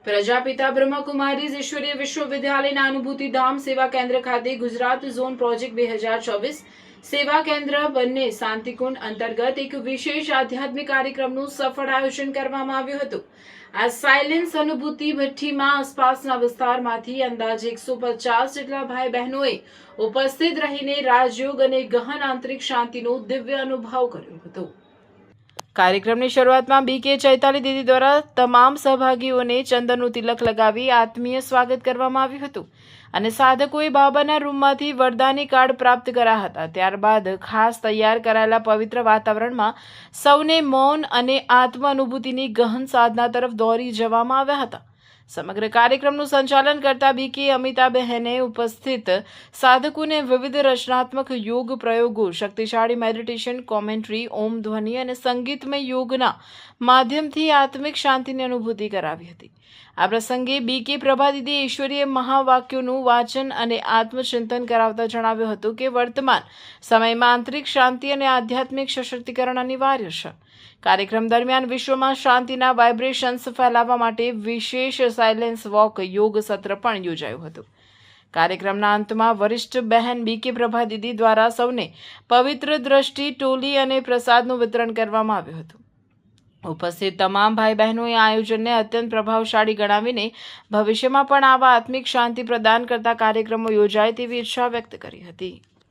પ્રજાપિતા બ્રહ્મકુમારીઝ ઈશ્વરીય વિશ્વવિદ્યાલયના અનુભૂતિ ધામ સેવા કેન્દ્ર ખાતે ગુજરાત ઝોન પ્રોજેક્ટ 2024 સેવા કેન્દ્ર બંને શાંતિકુંડ અંતર્ગત એક વિશેષ આધ્યાત્મિક કાર્યક્રમનું સફળ આયોજન કરવામાં આવ્યું હતું। આ સાયલેન્સ અનુભૂતિ ભઠ્ઠીમાં આસપાસના વિસ્તારમાંથી અંદાજે 150 જેટલા ભાઈ બહેનોએ ઉપસ્થિત રહીને રાજયોગ અને ગહન આંતરિક શાંતિનો દિવ્ય અનુભવ કર્યો હતો। કાર્યક્રમની શરૂઆતમાં બીકે ચૈતાલી દીદી દ્વારા તમામ સહભાગીઓને ચંદનનું તિલક લગાવી આત્મીય સ્વાગત કરવામાં આવ્યું હતું અને સાધકોએ બાબાના રૂમમાંથી વરદાની કાર્ડ પ્રાપ્ત કર્યા હતા। ત્યારબાદ ખાસ તૈયાર કરાયેલા પવિત્ર વાતાવરણમાં સૌને મૌન અને આત્મ અનુભૂતિની ગહન સાધના તરફ દોરી જવામાં આવ્યા હતા। સમગ્ર કાર્યક્રમનું સંચાલન કરતા બીકે અમિતાબહેને ઉપસ્થિત સાધકોને વિવિધ રચનાત્મક યોગ પ્રયોગો, શક્તિશાળી મેડિટેશન, કોમેન્ટ્રી, ઓમ ધ્વનિ અને સંગીતમય યોગના માધ્યમથી આત્મિક શાંતિની અનુભૂતિ કરાવી હતી। આ પ્રસંગે બીકે પ્રભાદીદીએ ઈશ્વરીય મહાવાક્યોનું વાંચન અને આત્મચિંતન કરાવતા જણાવ્યું હતું કે વર્તમાન સમયમાં આંતરિક શાંતિ અને આધ્યાત્મિક સશક્તિકરણ અનિવાર્ય છે। કાર્યક્રમ દરમિયાન વિશ્વમાં શાંતિના વાઇબ્રેશન્સ ફેલાવવા માટે વિશેષ સાયલેન્સ વોક યોગ સત્ર પણ યોજાયું હતું। કાર્યક્રમના અંતમાં વરિષ્ઠ બહેન બીકે પ્રભાદીદી દ્વારા સૌને પવિત્ર દ્રષ્ટિ, ટોલી અને પ્રસાદનું વિતરણ કરવામાં આવ્યું હતું। ઉપસ્થિત તમામ ભાઈ બહેનોએ આયોજનને અત્યંત પ્રભાવશાળી ગણાવીને ભવિષ્યમાં પણ આવા આત્મિક શાંતિ પ્રદાન કરતા કાર્યક્રમો યોજાય તેવી ઈચ્છા વ્યક્ત કરી હતી।